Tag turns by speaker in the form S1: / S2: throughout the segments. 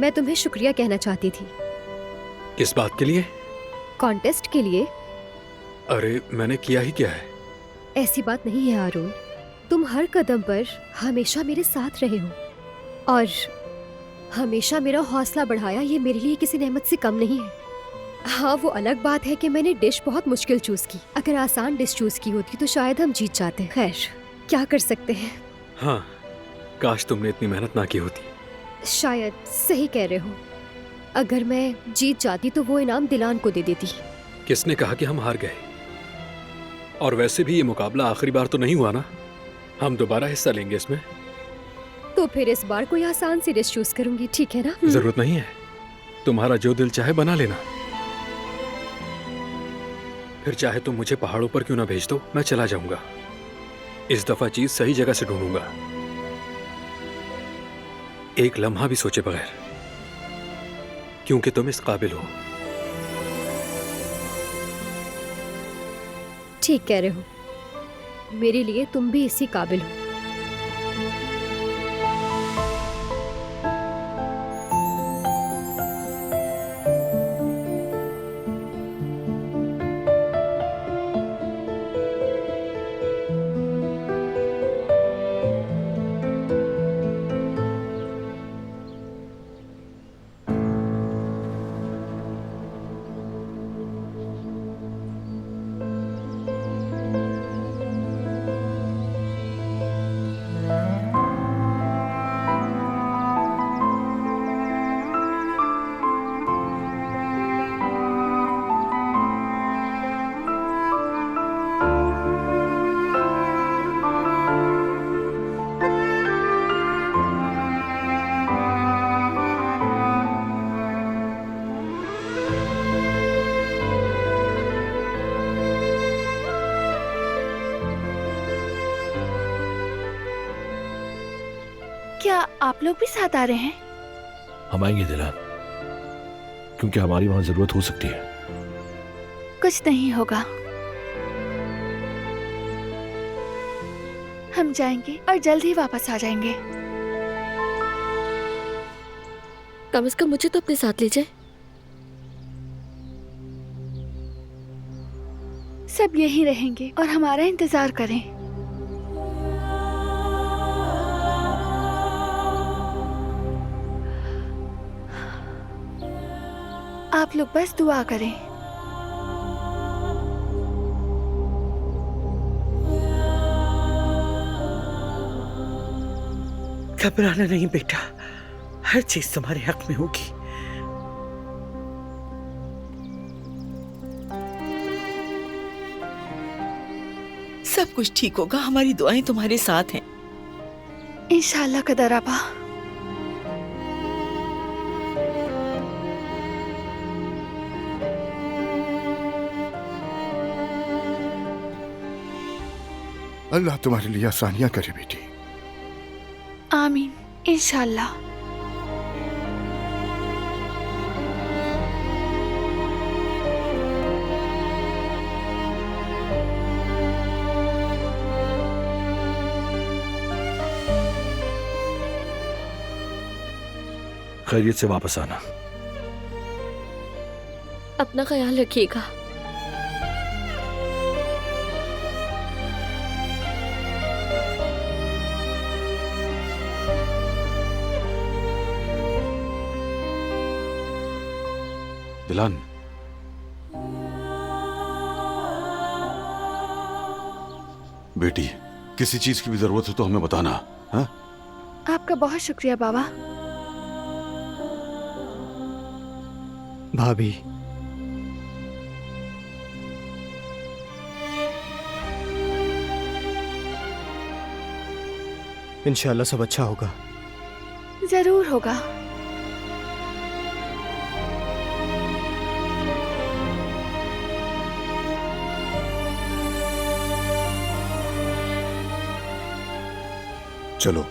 S1: मैं तुम्हें शुक्रिया कहना चाहती थी।
S2: किस बात के लिए?
S1: कॉन्टेस्ट के लिए।
S2: अरे मैंने किया ही क्या है?
S1: ऐसी बात नहीं है आरुण, तुम हर कदम पर हमेशा मेरे साथ रहे हो और हमेशा मेरा हौसला बढ़ाया। ये मेरे लिए किसी नेमत से कम नहीं है। हाँ, वो अलग बात है कि मैंने डिश बहुत मुश्किल चूज की। अगर आसान डिश चूज की होती तो शायद हम जीत जाते। खैर, क्या कर सकते हैं।
S2: हाँ, काश तुमने इतनी मेहनत ना की होती।
S1: शायद सही कह रहे हो। अगर मैं जीत जाती तो वो इनाम दिलान को दे देती।
S2: किसने कहा कि हम हार गए? और वैसे भी ये मुकाबला आखिरी बार तो नहीं हुआ ना, हम दोबारा हिस्सा लेंगे इसमें।
S1: तो फिर इस बार कोई आसान सी डिश चूज करूंगी, ठीक है ना?
S2: जरूरत नहीं है, तुम्हारा जो दिल चाहे बना लेना। फिर चाहे तुम मुझे पहाड़ों पर क्यों ना भेज दो, मैं चला जाऊंगा। इस दफा चीज सही जगह से ढूंढूंगा, एक लम्हा भी सोचे बगैर, क्योंकि तुम इस काबिल हो।
S1: ठीक कह रहे हो, मेरे लिए तुम भी इसी काबिल हो।
S3: क्या आप लोग भी साथ आ रहे हैं?
S4: हम आएंगे दिलान, क्योंकि हमारी वहां जरूरत हो सकती है।
S3: कुछ नहीं होगा, हम जाएंगे और जल्द ही वापस आ जाएंगे।
S5: कम से कम मुझे तो अपने साथ ले जाए।
S3: सब यहीं रहेंगे और हमारा इंतजार करें। आप लोग बस दुआ करें।
S6: घबराना नहीं बेटा, हर चीज तुम्हारे हक में होगी। सब कुछ ठीक होगा, हमारी दुआएं तुम्हारे साथ हैं।
S3: इंशाल्लाह कदर आपा।
S7: अल्लाह तुम्हारे लिए आसानियां करे बेटी।
S3: आमीन, इंशाल्लाह।
S4: खैरियत से वापस आना।
S5: अपना ख्याल रखिएगा।
S4: दिलान,
S7: बेटी किसी चीज की भी जरूरत हो तो हमें बताना। हाँ?
S3: आपका बहुत शुक्रिया बाबा।
S8: भाभी, इंशाल्लाह सब अच्छा होगा।
S3: जरूर होगा।
S7: चलो।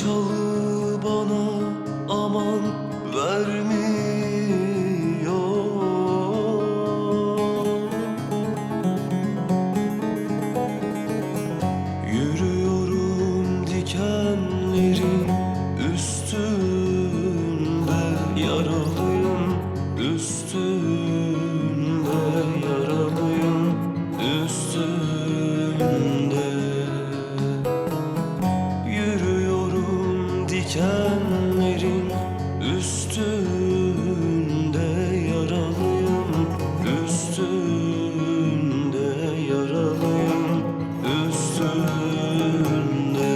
S9: Karaçalı bana aman vermiyor. Yürüyorum dikenlerin üstünde, yaralıyım üstünde, yaralıyım üstünde. Yürüyorum dikenlerin üstünde, yaralıyım üstünde, yaralıyım üstünde.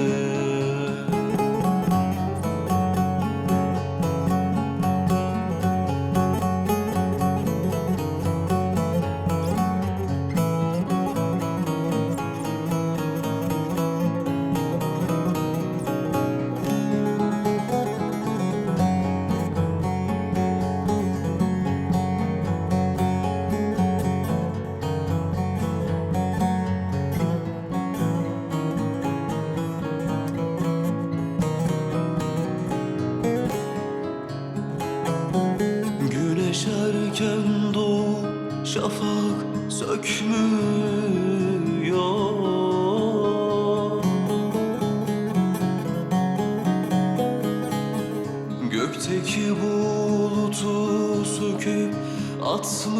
S9: Güneş erken doğup şafak sökmüyor. Gökteki bulutu söküp atmıyor.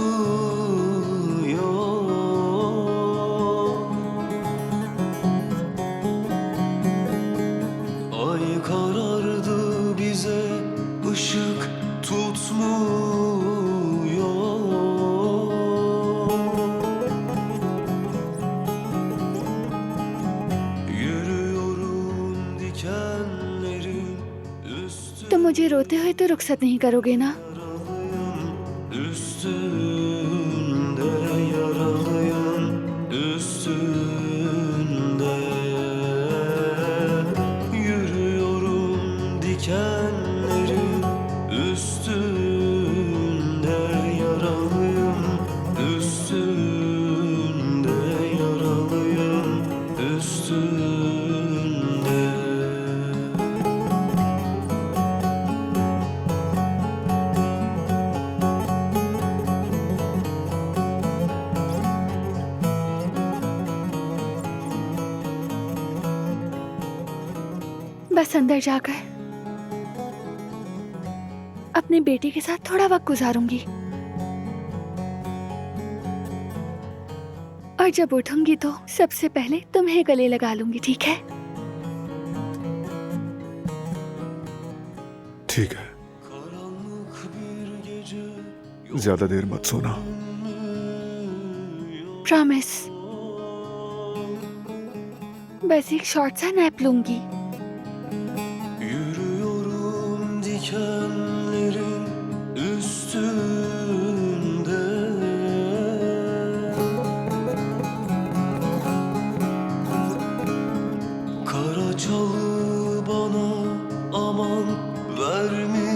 S9: Ay karardı, bize ışık tutmuyor. Yürüyorum dikenlerin üstünde,
S3: तुम मुझे रोते हुए तो रुखसत नहीं करोगे ना?
S9: üstünde, yaralıyım üstünde. Yürüyorum dikenlerin üstünde, yaralıyım üstünde, yaralıyım üstünde.
S3: बस अंदर जाकर अपनी बेटी के साथ थोड़ा वक्त गुजारूंगी, और जब उठूंगी तो सबसे पहले तुम्हें गले लगा लूंगी, ठीक है?
S10: ठीक है, ज्यादा देर मत सोना।
S3: प्रॉमिस। बस एक शॉर्ट सा नैप लूंगी।
S9: Yürüyorum dikenlerin üstünde. Karaçalı bana aman vermiyor.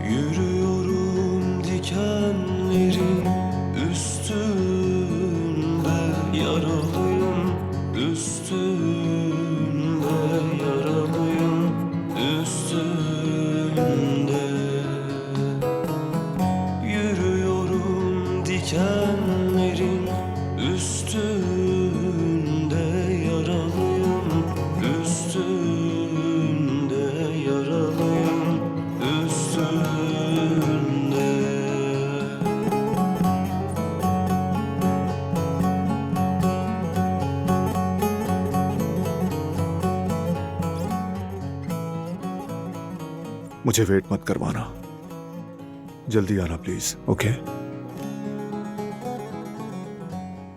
S9: Yürüyorum dikenlerin üstünde, yaralıyım üstünde, yaralıyım üstünde. Yürüyorum dikenlerin üstünde, yaralıyım üstünde, yaralıyım üstünde.
S10: मुझे वेट मत करवाना, जल्दी आना प्लीज। ओके?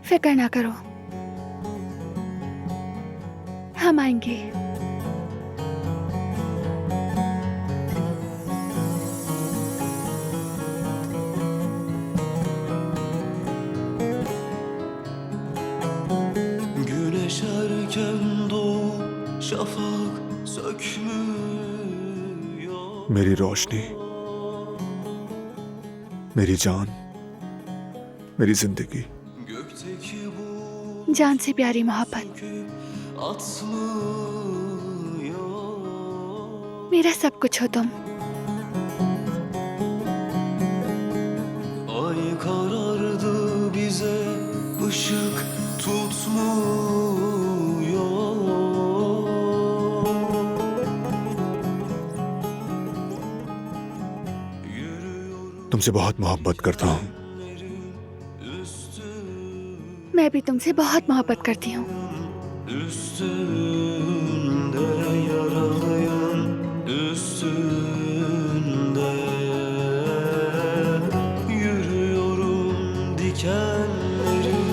S3: फिक्र ना करो, हम आएंगे।
S9: Güneş erken doğup şafak sökmüyor.
S10: मेरी रोशनी, मेरी जान, मेरी जिंदगी।
S9: gökteki bu
S3: जान से प्यारी मोहब्बत,
S9: atmıyor.
S3: मेरा सब कुछ हो तुम।
S9: Ay karardı bize ışık tutmuyor.
S10: तुमसे बहुत मोहब्बत करता हूँ।
S3: मैं भी तुमसे बहुत मोहब्बत करती हूँ।
S9: Üstünde yaralıyım, üstünde yürüyorum dikenlerin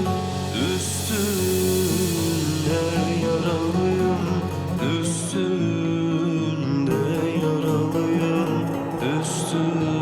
S9: üstünde yaralıyım, üstünde yaralıyım, üstünde.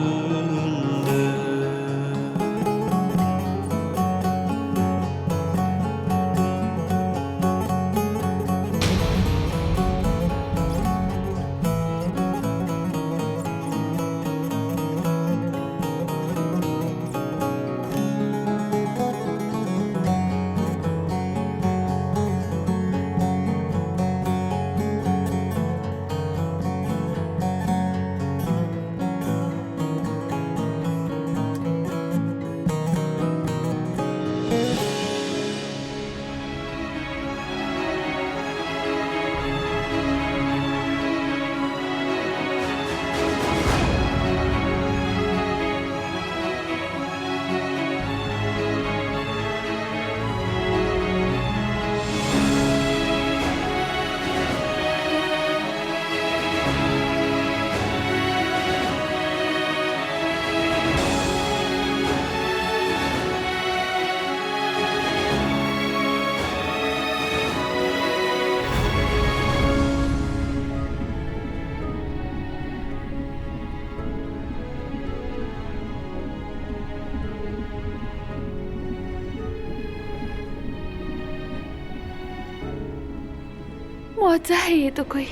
S3: मौजा है ये तो कोई।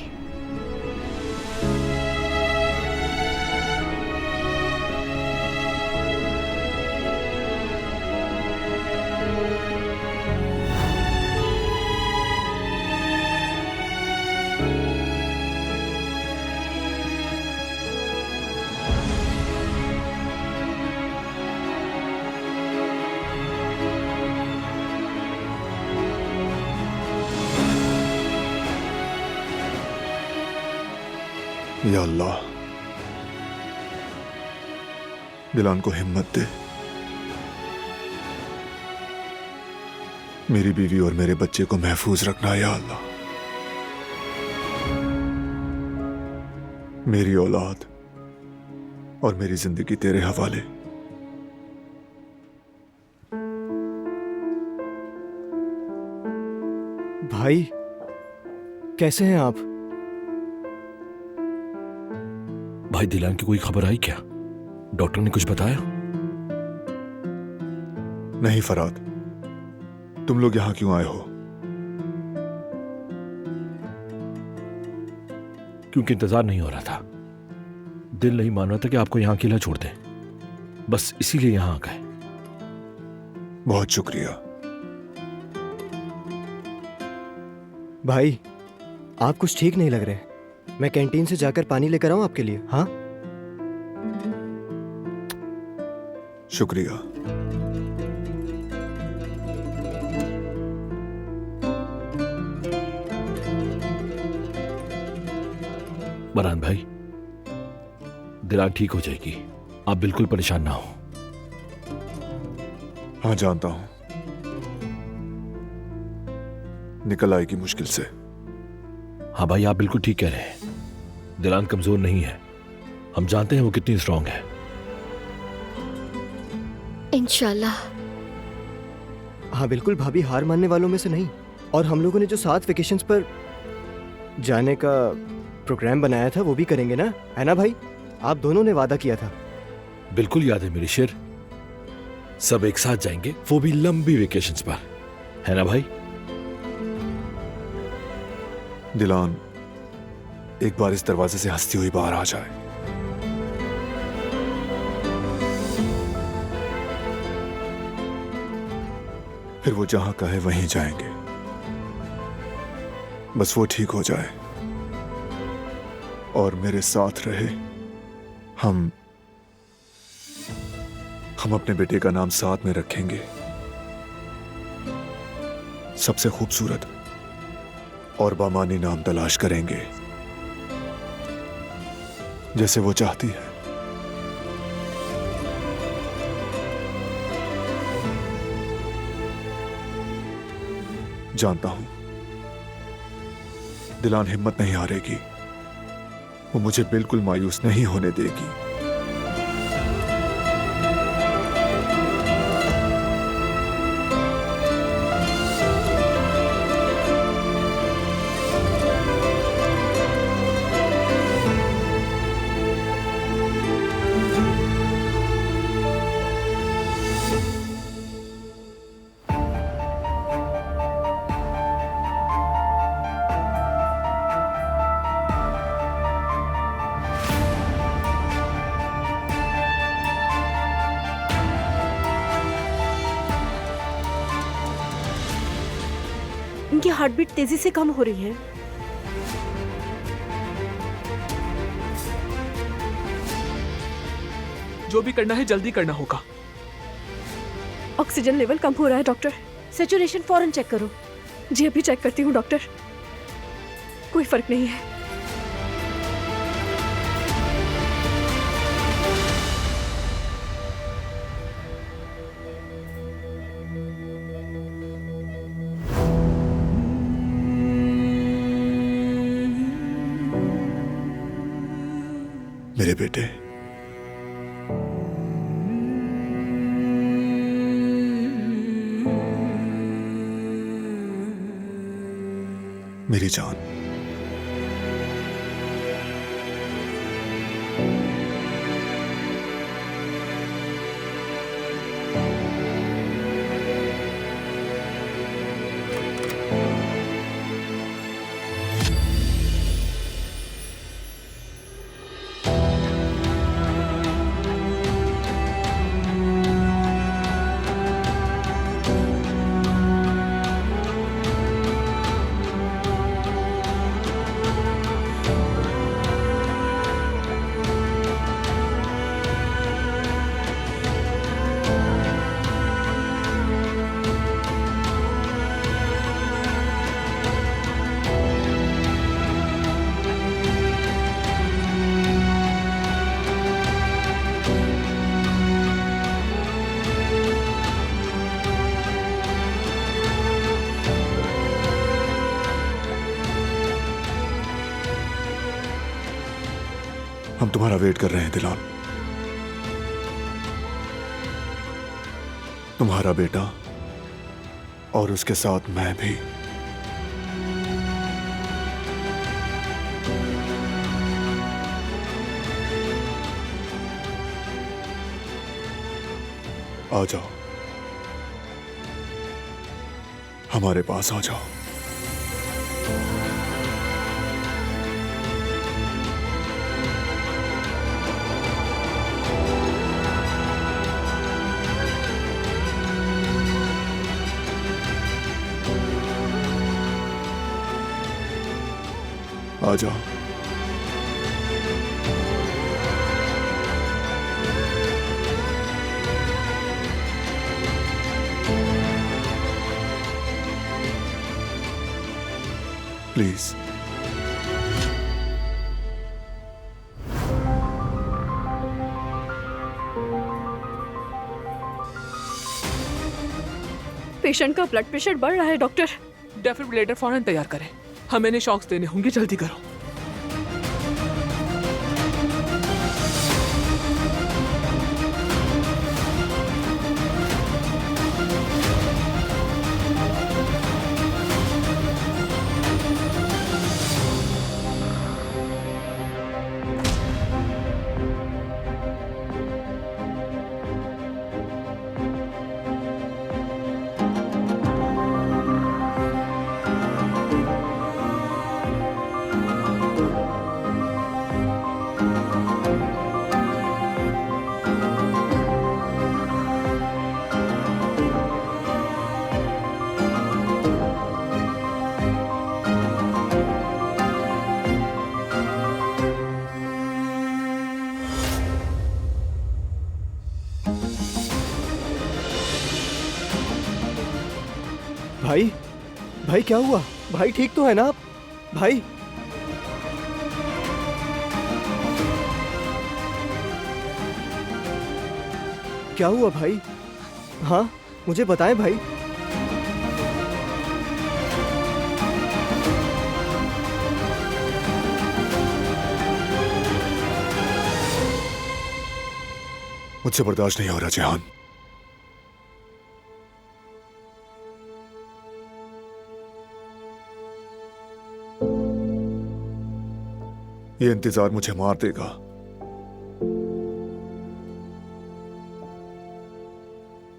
S10: या अल्लाह, दिलान को हिम्मत दे। मेरी बीवी और मेरे बच्चे को महफूज रखना या अल्लाह। मेरी औलाद और मेरी जिंदगी तेरे हवाले।
S8: भाई, कैसे हैं आप?
S4: भाई दिलान की कोई खबर आई क्या? डॉक्टर ने कुछ बताया?
S10: नहीं फराद, तुम लोग यहां क्यों आए हो?
S4: क्योंकि इंतजार नहीं हो रहा था। दिल नहीं मान रहा था कि आपको यहां अकेला छोड़ दें। बस इसीलिए यहां आ गए।
S10: बहुत शुक्रिया।
S8: भाई, आप कुछ ठीक नहीं लग रहे। मैं कैंटीन से जाकर पानी लेकर आऊं आपके लिए? हाँ,
S10: शुक्रिया।
S4: बरहान भाई, दिलान ठीक हो जाएगी, आप बिल्कुल परेशान ना हो।
S10: हाँ जानता हूं, निकल आएगी मुश्किल से।
S4: हाँ भाई, आप बिल्कुल ठीक कह रहे हैं। दिलान कमजोर नहीं है, हम जानते हैं वो कितनी स्ट्रांग है।
S5: इंशाल्लाह।
S8: हाँ बिल्कुल, भाभी हार मानने वालों में से नहीं। और हम लोगों ने जो 7 वेकेशंस पर जाने का प्रोग्राम बनाया था वो भी करेंगे ना, है ना भाई? आप दोनों ने वादा किया था।
S4: बिल्कुल याद है मेरे शेर, सब एक साथ जाएंगे, वो भी लंबी वेकेशंस पर, है ना भाई?
S10: दिलान एक बार इस दरवाजे से हंसती हुई बाहर आ जाए। फिर वो जहां कहे वहीं जाएंगे। बस वो ठीक हो जाए और मेरे साथ रहे। हम अपने बेटे का नाम साथ में रखेंगे, सबसे खूबसूरत और बामानी नाम तलाश करेंगे, जैसे वो चाहती है। जानता हूं दिलान हिम्मत नहीं हारेगी, वो मुझे बिल्कुल मायूस नहीं होने देगी।
S6: इनकी हार्ट बीट तेजी से कम हो रही है।
S11: जो भी करना है जल्दी करना होगा।
S6: ऑक्सीजन लेवल कम हो रहा है डॉक्टर। सैचुरेशन फौरन चेक करो। जी अभी चेक करती हूँ डॉक्टर। कोई फर्क नहीं है।
S10: मेरे बेटे, मेरी जान, हम तुम्हारा वेट कर रहे हैं दिलान। तुम्हारा बेटा और उसके साथ मैं भी। आ जाओ, हमारे पास आ जाओ। आ जाओ। प्लीज।
S6: पेशेंट का ब्लड प्रेशर बढ़ रहा है डॉक्टर।
S11: डेफिब्रिलेटर फौरन तैयार करें। हमें इन्हें शॉक्स देने होंगे, जल्दी करो।
S8: भाई भाई क्या हुआ? भाई ठीक तो है ना आप? भाई क्या हुआ भाई? हाँ मुझे बताएं भाई।
S10: मुझसे बर्दाश्त नहीं हो रहा जहान। ये इंतजार मुझे मार देगा।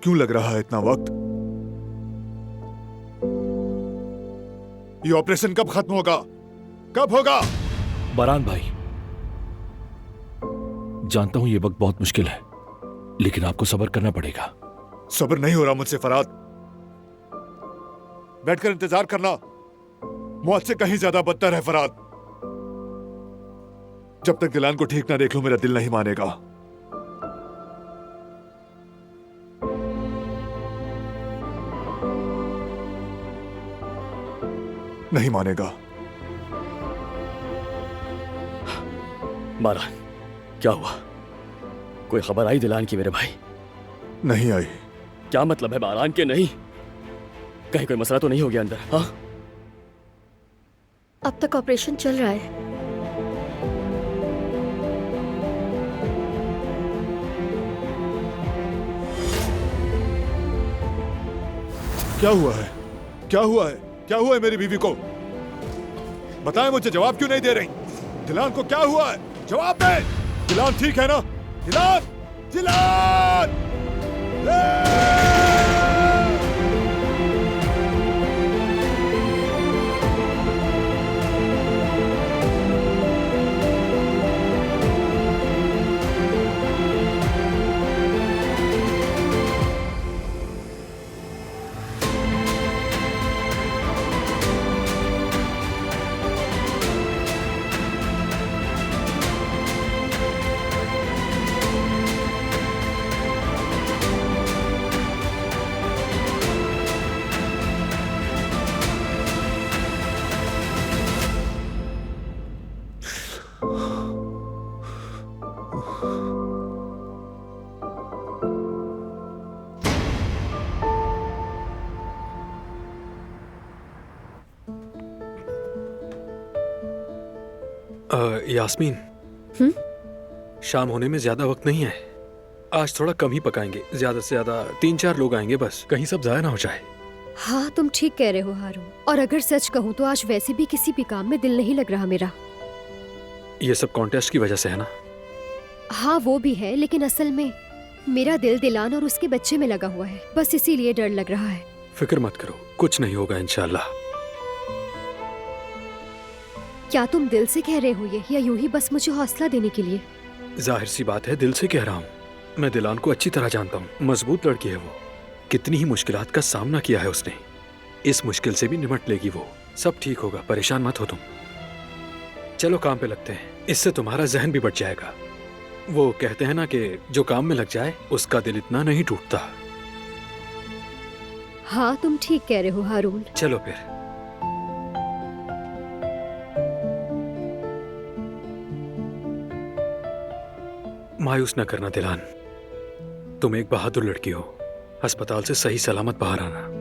S10: क्यों लग रहा है इतना वक्त? ये ऑपरेशन कब खत्म होगा? कब होगा?
S4: बारान भाई, जानता हूं ये वक्त बहुत मुश्किल है, लेकिन आपको सब्र करना पड़ेगा।
S10: सब्र नहीं हो रहा मुझसे फराद। बैठकर इंतजार करना मौत से कहीं ज्यादा बदतर है फराद। जब तक दिलान को ठीक ना देख लूं मेरा दिल नहीं मानेगा। नहीं मानेगा।
S12: बारान, क्या हुआ? कोई खबर आई दिलान की मेरे भाई?
S10: नहीं आई।
S12: क्या मतलब है बारान के नहीं? कहीं कोई मसला तो नहीं हो गया अंदर? हाँ,
S5: अब तक ऑपरेशन चल रहा है।
S10: क्या हुआ है? क्या हुआ है? क्या हुआ है मेरी बीवी को? बताएं मुझे, जवाब क्यों नहीं दे रही? दिलान को क्या हुआ है? जवाब दे। दिलान ठीक है ना? दिलान! दिलान!
S2: यास्मीन, शाम होने में ज्यादा वक्त नहीं है। आज थोड़ा कम ही पकाएंगे, ज्यादा से ज्यादा 3-4 लोग आएंगे बस, कहीं सब जाया ना हो जाए।
S1: हाँ तुम ठीक कह रहे हो हारून, और अगर सच कहूँ तो आज वैसे भी किसी भी काम में दिल नहीं लग रहा मेरा।
S2: ये सब कॉन्टेस्ट की वजह से है ना?
S1: हाँ वो भी है, लेकिन असल में मेरा दिल दिलान और उसके बच्चे में लगा हुआ है, बस इसीलिए डर लग रहा है।
S2: फिक्र मत करो, कुछ नहीं होगा इंशाल्लाह।
S1: क्या तुम दिल से कह रहे हो ये, या यूं ही बस मुझे हौसला देने के लिए?
S2: जाहिर सी बात है, दिल से कह रहा हूँ। मैं दिलान को अच्छी तरह जानता हूँ, मजबूत लड़की है वो। कितनी ही मुश्किलात का सामना किया है उसने, इस मुश्किल से भी निपट लेगी वो। सब ठीक होगा, परेशान मत हो तुम। चलो काम पे लगते हैं, इससे तुम्हारा जहन भी बच जाएगा। वो कहते हैं ना कि जो काम में लग जाए उसका दिल इतना नहीं टूटता।
S1: हाँ तुम ठीक कह रहे हो हारून।
S2: चलो फिर। मायूस न करना दिलान, तुम एक बहादुर लड़की हो। अस्पताल से सही सलामत बाहर आना।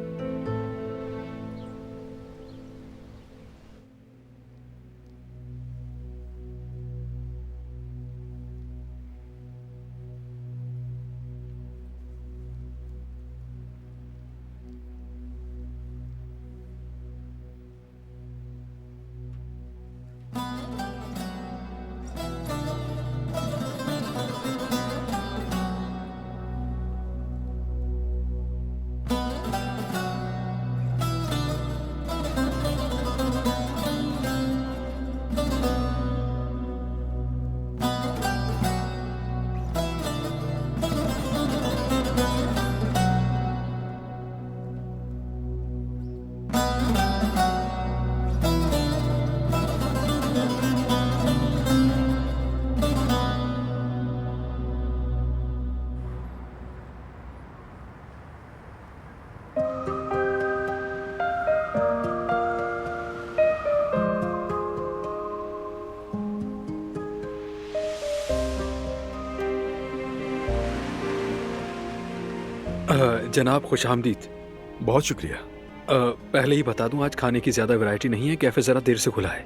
S2: जनाब खुशामदीद।
S10: बहुत शुक्रिया।
S2: पहले ही बता दूं, आज खाने की ज्यादा वैरायटी नहीं है, कैफे जरा देर से खुला है।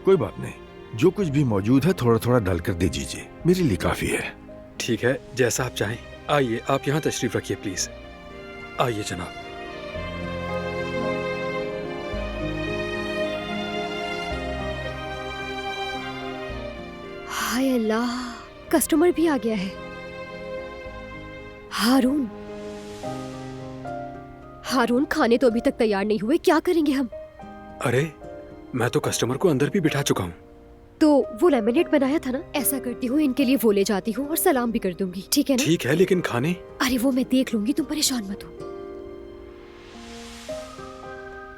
S13: कोई बात नहीं, जो कुछ भी मौजूद है थोड़ा थोड़ा डालकर दे दीजिए, मेरे लिए काफी है।
S2: ठीक है, जैसा आप चाहें। आइए, आप यहाँ तशरीफ रखिए प्लीज। आइए जनाब।
S1: हाय अल्लाह, कस्टमर भी आ गया है। हारून, हारून खाने तो अभी तक तैयार नहीं हुए, क्या करेंगे हम?
S2: अरे मैं तो कस्टमर को अंदर भी बिठा चुका हूँ।
S1: तो वो लेमनेड बनाया था ना, ऐसा करती हूँ इनके लिए वो ले जाती हूँ और सलाम भी कर दूंगी, ठीक है ना?
S2: ठीक है, लेकिन खाने?
S1: अरे वो मैं देख लूंगी, तुम परेशान मत हो।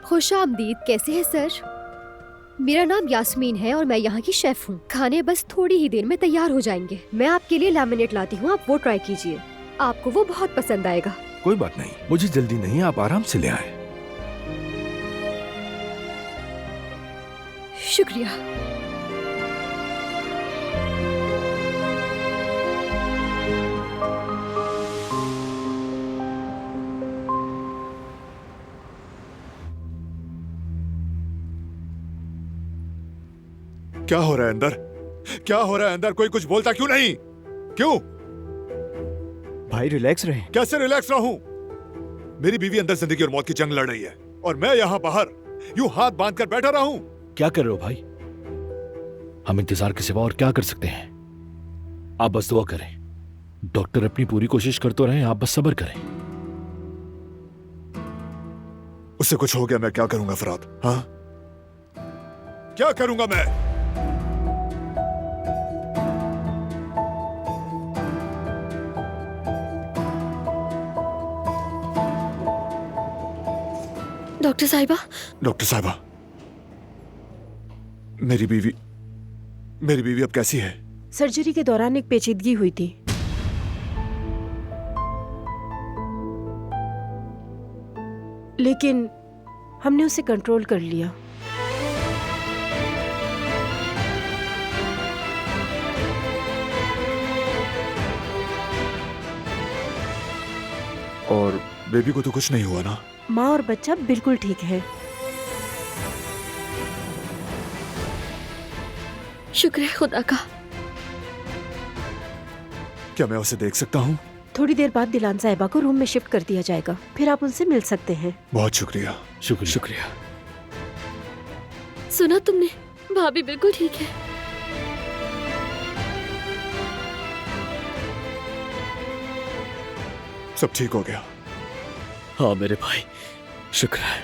S1: खुशामदीद, कैसे हैं सर? मेरा नाम यास्मीन है और मैं यहाँ की शेफ हूँ। खाने बस थोड़ी ही देर में तैयार हो जाएंगे। मैं आपके लिए लेमनेड लाती हूँ, आप वो ट्राई कीजिए, आपको वो बहुत पसंद आएगा।
S13: कोई बात नहीं, मुझे जल्दी नहीं, आप आराम से ले आए।
S1: शुक्रिया।
S10: क्या हो रहा है अंदर? क्या हो रहा है अंदर? कोई कुछ बोलता क्यों नहीं? क्यों?
S8: भाई रिलैक्स रहे।
S10: कैसे रिलैक्स रहूं? मेरी बीवी अंदर जिंदगी और मौत की जंग लड़ रही है और मैं यहाँ बाहर यूं हाथ बांधकर बैठा रहा हूं।
S4: क्या कर रहे हो भाई? हम इंतजार के सिवा और क्या कर सकते हैं? आप बस दुआ करें, डॉक्टर अपनी पूरी कोशिश कर तो रहे हैं, आप बस सब्र करें।
S10: उससे कुछ हो गया, मैं क्या करूंगा फराद? हाँ, क्या करूंगा मैं?
S5: डॉक्टर साहिबा।
S10: डॉक्टर साहिबा, मेरी बीवी अब कैसी है?
S6: सर्जरी के दौरान एक पेचीदगी हुई थी। लेकिन हमने उसे कंट्रोल कर लिया।
S10: और बेबी को तो कुछ नहीं हुआ ना?
S6: माँ और बच्चा बिल्कुल ठीक है।
S5: शुक्र है खुदा का।
S10: क्या मैं उसे देख सकता हूँ?
S6: थोड़ी देर बाद दिलान साहिबा को रूम में शिफ्ट कर दिया जाएगा, फिर आप उनसे मिल सकते हैं।
S10: बहुत शुक्रिया।
S2: शुक्रिया।
S5: सुना तुमने, भाभी बिल्कुल ठीक है।
S10: सब ठीक हो गया?
S12: हाँ मेरे भाई, शुक्र है।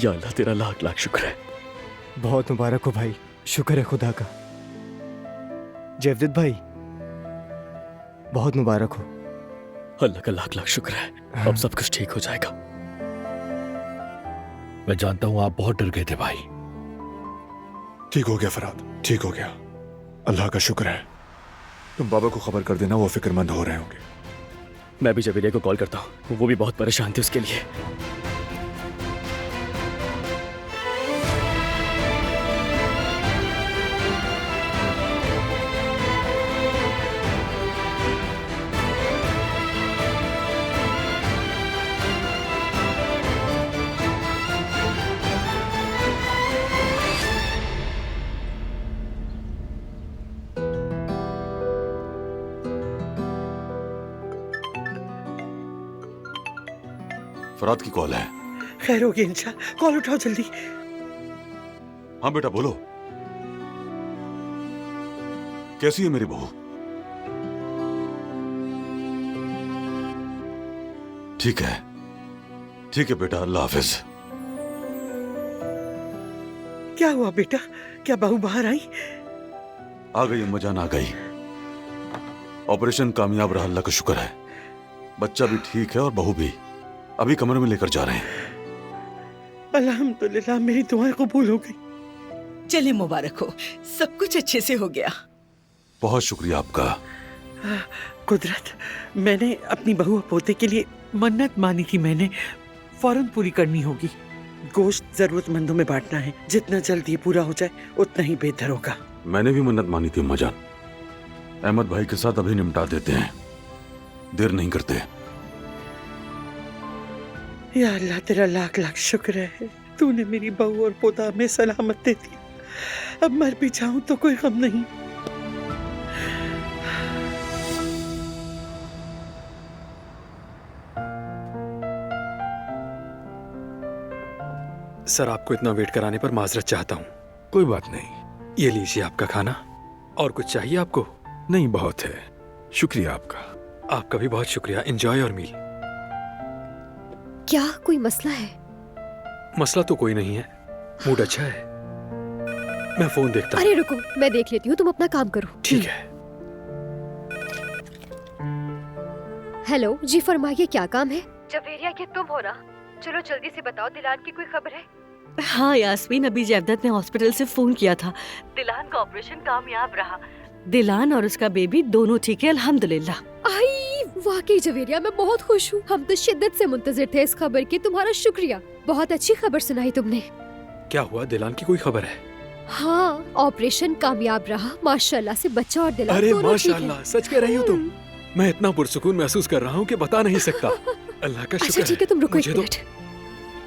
S12: या अल्लाह, तेरा लाख लाख शुक्र है।
S8: बहुत मुबारक हो भाई, शुक्र है खुदा का। जैवदीद भाई, बहुत मुबारक हो।
S12: अल्लाह का लाख लाख शुक्र है। अब सब कुछ ठीक हो जाएगा।
S4: मैं जानता हूं आप बहुत डर गए थे भाई।
S10: ठीक हो गया फराद, ठीक हो गया, अल्लाह का शुक्र है। तुम बाबा को खबर कर देना, वो फिक्रमंद हो रहे होंगे।
S12: मैं भी जबीले को कॉल करता हूँ, वो भी बहुत परेशान थे उसके लिए।
S7: फराद की कॉल है।
S14: खैर होगी इंशा, कॉल उठाओ जल्दी।
S7: हाँ बेटा बोलो, कैसी है मेरी बहू? ठीक है बेटा, अल्लाह हाफिज।
S14: क्या हुआ बेटा, क्या बहू बाहर आई?
S7: आ गई अम्मा जान, आ गई। ऑपरेशन कामयाब रहा, अल्लाह का शुक्र है। बच्चा भी ठीक है और बहू भी। अभी कमरे में लेकर जा रहे हैं।
S14: अल्हम्दुलिल्लाह, मेरी दुआएं कबूल हो गई।
S15: चलिए मुबारक हो, सब कुछ अच्छे से हो गया।
S7: बहुत शुक्रिया आपका।
S14: कुदरत, मैंने अपनी बहू और पोते के लिए मन्नत मानी थी, मैंने फौरन पूरी करनी होगी। गोश्त जरूरतमंदों में बांटना है, जितना जल्दी पूरा हो जाए उतना ही बेहतर होगा।
S7: मैंने भी मन्नत मानी थी अम्मा जान। अहमद भाई के साथ अभी निपटा देते हैं, देर नहीं करते।
S14: या अल्लाह तेरा लाख लाख शुक्र है, तूने मेरी बहू और पोता में सलामत दे दिया। अब मर भी जाऊं तो कोई गम नहीं।
S2: सर, आपको इतना वेट कराने पर माजरत चाहता हूँ।
S13: कोई बात नहीं।
S2: ये लीजिए आपका खाना। और कुछ चाहिए आपको?
S13: नहीं, बहुत है, शुक्रिया आपका।
S2: आपका भी बहुत शुक्रिया। Enjoy your meal.
S1: क्या कोई मसला है?
S2: मसला तो कोई नहीं है, मूड अच्छा है। मैं फोन देखता हूँ।
S1: अरे रुको, मैं देख लेती हूँ, तुम अपना काम करो।
S2: ठीक है।
S1: हेलो जी, फरमाइए क्या काम है? जवेरिया, ये तुम हो ना? चलो जल्दी से बताओ, दिलान की कोई खबर है?
S15: हाँ यास्मीन, अभी जैवदत ने हॉस्पिटल से फोन किया था। दिलान का ऑपरेशन कामयाब रहा। दिलान और उसका बेबी दोनों ठीक है, अल्हम्दुलिल्लाह।
S1: आई वाकई जवेरिया, मैं बहुत खुश हूँ। हम तो शिद्दत से मुंतजिर थे इस खबर की। तुम्हारा शुक्रिया, बहुत अच्छी खबर सुनाई तुमने।
S2: क्या हुआ? दिलान की कोई खबर है?
S1: हाँ, ऑपरेशन कामयाब रहा माशाल्लाह से। बच्चा और दिलान
S2: अरे
S1: दोनों ठीक
S2: माशाल्लाह,
S1: हैं।
S2: सच कह रही हो तुम। मैं इतना पुरसुकून महसूस कर रहा हूँ कि बता नहीं सकता। अल्लाह का शुक्र
S1: अच्छा ठीक है, तुम रुको एक
S2: मुझे तो-
S1: मिनट।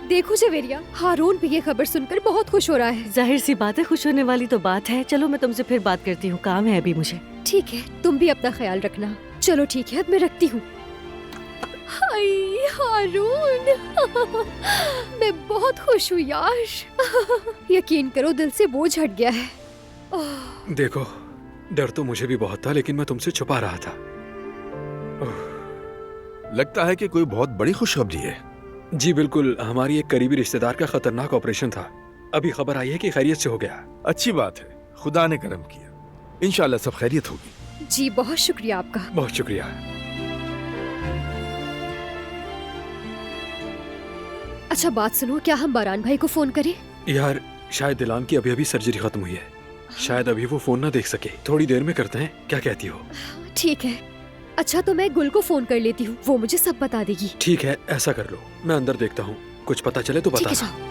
S1: देखो जवेरिया, हारून भी ये खबर सुनकर बहुत खुश हो रहा है।
S15: जाहिर सी बात है, खुश होने वाली तो बात है। चलो मैं तुमसे फिर बात करती हूँ, काम है अभी मुझे।
S1: ठीक है, तुम भी अपना ख्याल रखना। चलो ठीक है, अब मैं रखती हूँ। हाय हारून, मैं बहुत खुश हूँ यार। यकीन करो, दिल से बोझ हट गया है।
S2: देखो, डर तो मुझे भी बहुत था, लेकिन मैं तुमसे छुपा रहा था।
S13: लगता है कि कोई बहुत बड़ी खुशखबरी है।
S2: जी बिल्कुल, हमारी एक करीबी रिश्तेदार का खतरनाक ऑपरेशन था। अभी खबर आई है कि खैरियत से हो गया।
S13: अच्छी बात है, खुदा ने करम किया। इंशाल्लाह सब खैरियत होगी।
S1: जी बहुत शुक्रिया आपका।
S2: बहुत शुक्रिया।
S1: अच्छा बात सुनो, क्या हम बारान भाई को फोन करें?
S2: यार, शायद दिलान की अभी अभी सर्जरी खत्म हुई है। शायद अभी वो फोन ना देख सके। थोड़ी देर में करते हैं, क्या कहती हो?
S1: ठीक है। अच्छा तो मैं गुल को फोन कर लेती हूँ, वो मुझे सब बता देगी।
S2: ठीक है, ऐसा कर लो। मैं अंदर देखता हूँ, कुछ पता चले तो
S1: ठीक है,
S2: बताना।
S1: जाओ।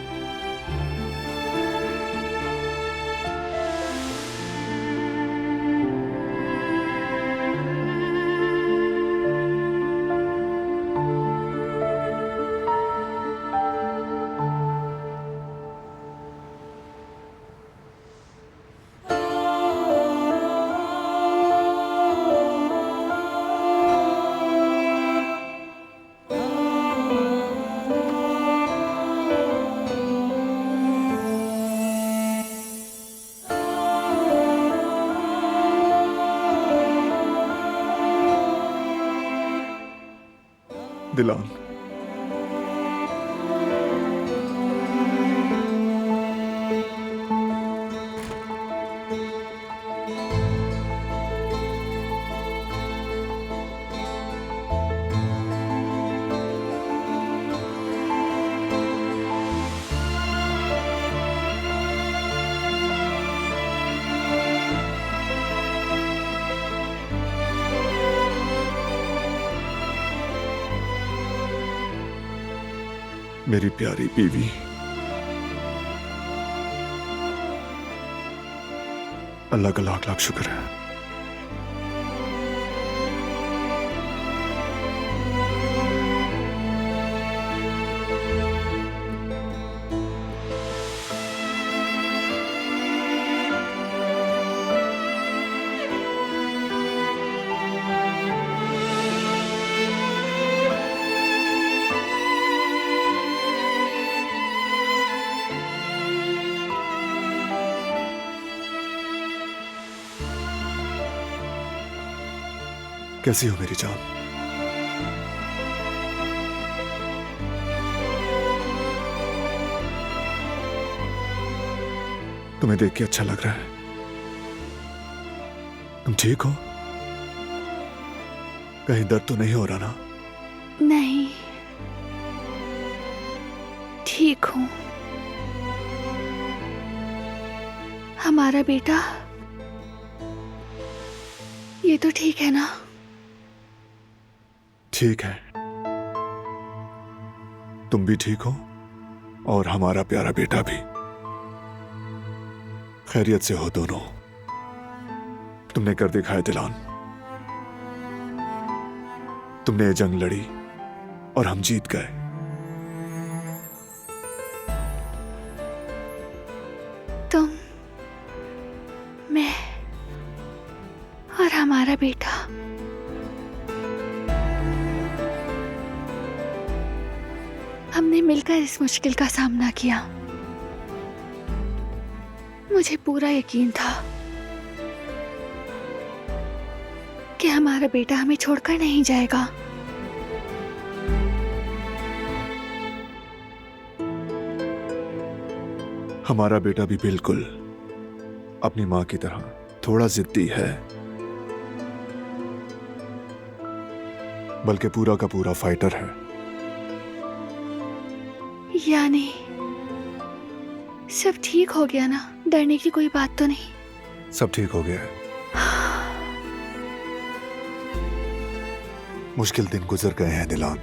S10: दिलान, मेरी प्यारी बीवी, अल्लाह का लाख लाख शुक्र है। कैसी हो मेरी जान? तुम्हें देख के अच्छा लग रहा है। तुम ठीक हो? कहीं दर्द तो नहीं हो रहा ना?
S3: नहीं, ठीक हूँ। हमारा बेटा ये तो ठीक है ना?
S10: ठीक है, तुम भी ठीक हो और हमारा प्यारा बेटा भी। खैरियत से हो दोनों। तुमने कर दिखाया दिलान। तुमने ये जंग लड़ी और हम जीत गए।
S3: हमने मिलकर इस मुश्किल का सामना किया। मुझे पूरा यकीन था कि हमारा बेटा हमें छोड़कर नहीं जाएगा।
S10: हमारा बेटा भी बिल्कुल अपनी माँ की तरह थोड़ा जिद्दी है, बल्कि पूरा का पूरा फाइटर है।
S3: यानी सब ठीक हो गया ना? डरने की कोई बात तो नहीं?
S10: सब ठीक हो गया है। मुश्किल दिन गुजर गए हैं दिलान,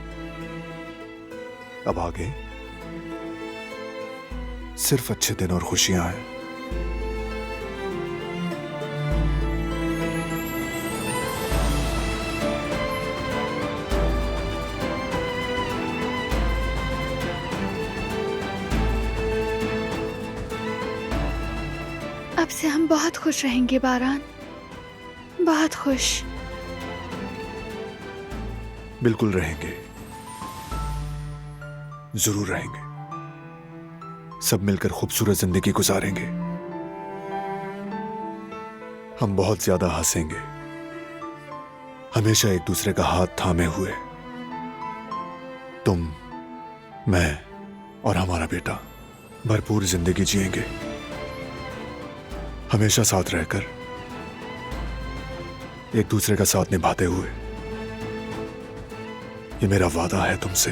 S10: अब आगे सिर्फ अच्छे दिन और खुशियां हैं।
S3: अब से हम बहुत खुश रहेंगे बारान, बहुत खुश।
S10: बिल्कुल रहेंगे, जरूर रहेंगे। सब मिलकर खूबसूरत जिंदगी गुजारेंगे। हम बहुत ज्यादा हंसेंगे, हमेशा एक दूसरे का हाथ थामे हुए। तुम, मैं और हमारा बेटा भरपूर जिंदगी जिएंगे, हमेशा साथ रहकर, एक दूसरे का साथ निभाते हुए। ये मेरा वादा है तुमसे।